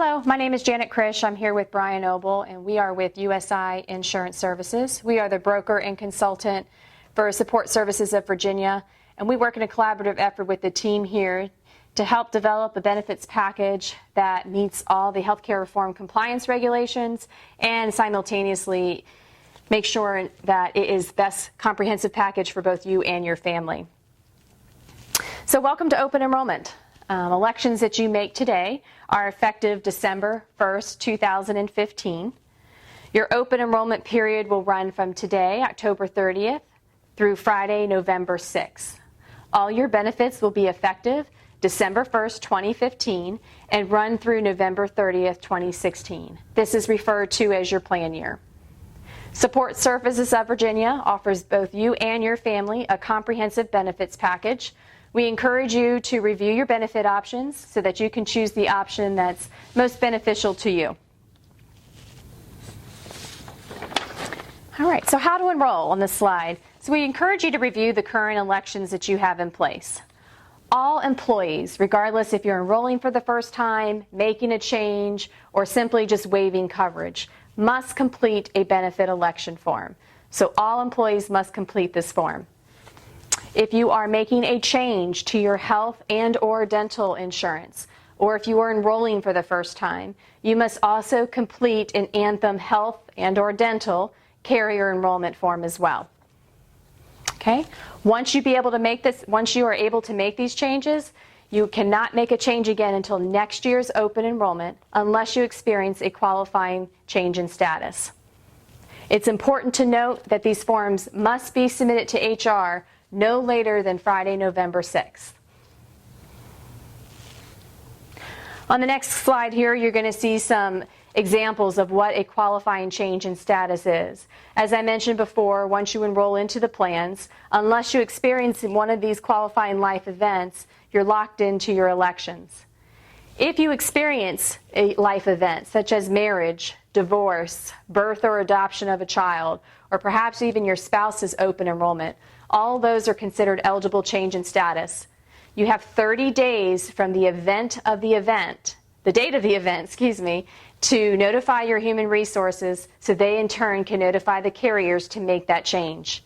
Hello, my name is Janet Krish. I'm here with Brian Oble, and we are with USI Insurance Services. We are the broker and consultant for Support Services of Virginia, and we work in a collaborative effort with the team here to help develop a benefits package that meets all the healthcare reform compliance regulations and simultaneously make sure that it is the best comprehensive package for both you and your family. So welcome to open enrollment. Elections that you make today are effective December 1st, 2015. Your open enrollment period will run from today, October 30th, through Friday, November 6th. All your benefits will be effective December 1st, 2015, and run through November 30th, 2016. This is referred to as your plan year. Support Services of Virginia offers both you and your family a comprehensive benefits package. We encourage you to review your benefit options so that you can choose the option that's most beneficial to you. All right, so how to enroll on this slide. So we encourage you to review the current elections that you have in place. All employees, regardless if you're enrolling for the first time, making a change, or simply just waiving coverage, must complete a benefit election form. So all employees must complete this form. If you are making a change to your health and or dental insurance, or if you are enrolling for the first time, you must also complete an Anthem health and or dental carrier enrollment form as well. Okay? Once you are able to make these changes, you cannot make a change again until next year's open enrollment unless you experience a qualifying change in status. It's important to note that these forms must be submitted to HR no later than Friday, November 6th. On the next slide here, you're going to see some examples of what a qualifying change in status is. As I mentioned before, once you enroll into the plans, unless you experience one of these qualifying life events, you're locked into your elections. If you experience a life event such as marriage, divorce, birth or adoption of a child, or perhaps even your spouse's open enrollment, all those are considered eligible change in status. You have 30 days from the date of the event, to notify your human resources so they in turn can notify the carriers to make that change.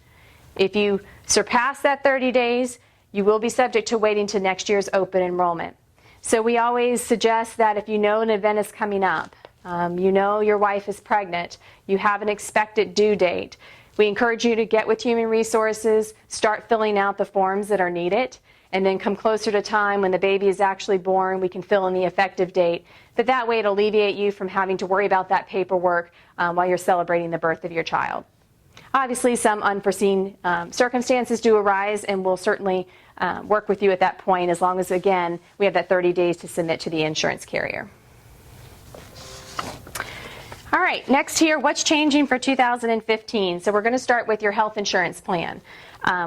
If you surpass that 30 days, you will be subject to waiting to next year's open enrollment. So we always suggest that if you know an event is coming up, you know your wife is pregnant, you have an expected due date, we encourage you to get with human resources, start filling out the forms that are needed, and then come closer to time when the baby is actually born, we can fill in the effective date. But that way it'll alleviate you from having to worry about that paperwork while you're celebrating the birth of your child. Obviously, some unforeseen circumstances do arise, and we'll certainly work with you at that point as long as, again, we have that 30 days to submit to the insurance carrier. All right, next here, what's changing for 2015? So we're going to start with your health insurance plan.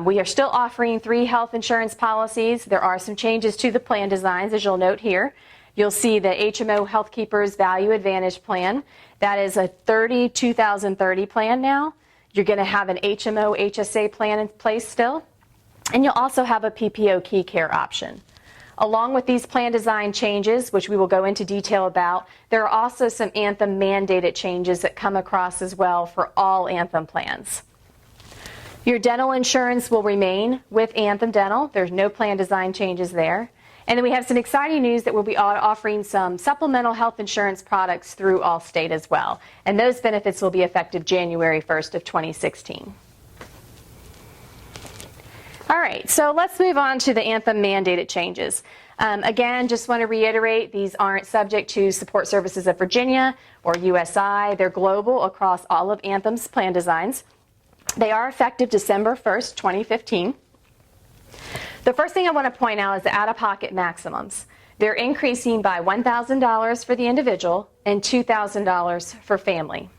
We are still offering 3 health insurance policies. There are some changes to the plan designs, as you'll note here. You'll see the HMO HealthKeepers Value Advantage plan. That is a 2030 plan now. You're going to have an HMO HSA plan in place still. And you'll also have a PPO Key Care option. Along with these plan design changes, which we will go into detail about, there are also some Anthem mandated changes that come across as well for all Anthem plans. Your dental insurance will remain with Anthem Dental. There's no plan design changes there. And then we have some exciting news that we'll be offering some supplemental health insurance products through Allstate as well. And those benefits will be effective January 1st of 2016. All right, so let's move on to the Anthem mandated changes. Again, just want to reiterate, these aren't subject to Support Services of Virginia or USI. They're global across all of Anthem's plan designs. They are effective December 1st, 2015. The first thing I want to point out is the out-of-pocket maximums. They're increasing by $1,000 for the individual and $2,000 for family.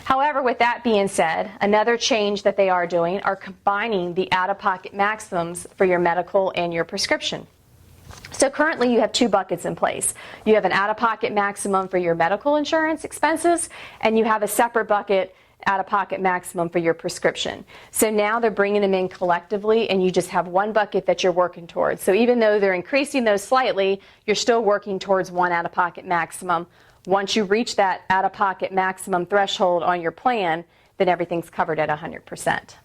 However, with that being said, another change that they are doing are combining the out-of-pocket maximums for your medical and your prescription. So currently you have 2 buckets in place. You have an out-of-pocket maximum for your medical insurance expenses, and you have a separate bucket out-of-pocket maximum for your prescription. So now they're bringing them in collectively, and you just have one bucket that you're working towards. So even though they're increasing those slightly, you're still working towards one out-of-pocket maximum. Once you reach that out-of-pocket maximum threshold on your plan, then everything's covered at 100%.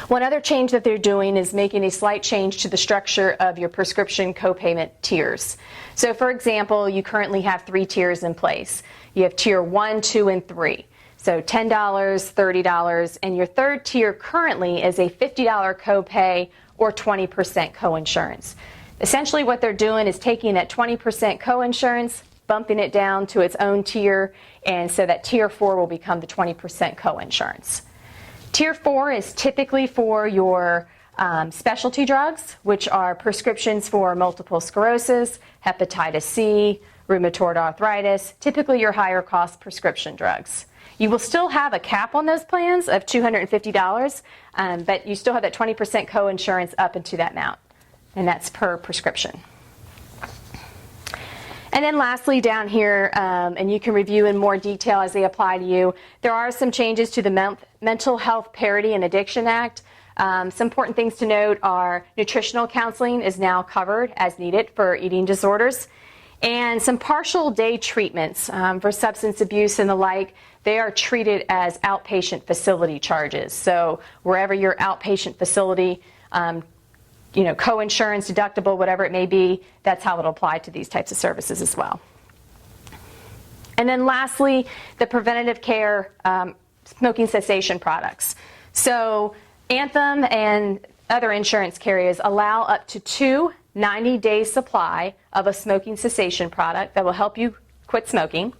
One other change that they're doing is making a slight change to the structure of your prescription copayment tiers. So for example, you currently have 3 tiers in place. You have tier 1, 2, and 3. So $10, $30, and your third tier currently is a $50 copay or 20% coinsurance. Essentially what they're doing is taking that 20% coinsurance, bumping it down to its own tier, and so that tier 4 will become the 20% coinsurance. Tier 4 is typically for your specialty drugs, which are prescriptions for multiple sclerosis, hepatitis C, rheumatoid arthritis, typically your higher cost prescription drugs. You will still have a cap on those plans of $250, but you still have that 20% coinsurance up into that amount, and that's per prescription. And then lastly down here, and you can review in more detail as they apply to you, there are some changes to the Mental Health Parity and Addiction Act. Some important things to note are nutritional counseling is now covered as needed for eating disorders. And some partial day treatments for substance abuse and the like, they are treated as outpatient facility charges. So wherever your outpatient facility, co-insurance, deductible, whatever it may be, that's how it'll apply to these types of services as well. And then lastly, the preventative care smoking cessation products. So Anthem and other insurance carriers allow up to 2 90-day supply of a smoking cessation product that will help you quit smoking.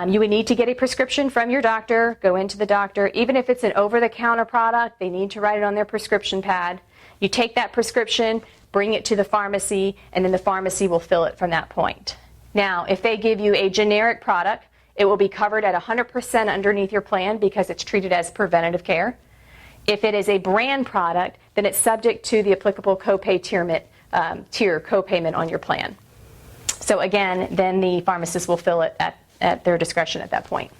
You would need to get a prescription from your doctor, go into the doctor. Even if it's an over-the-counter product, they need to write it on their prescription pad. You take that prescription, bring it to the pharmacy, and then the pharmacy will fill it from that point. Now, if they give you a generic product, it will be covered at 100% underneath your plan because it's treated as preventative care. If it is a brand product, then it's subject to the applicable copay tier copayment on your plan. So again, then the pharmacist will fill it at their discretion at that point.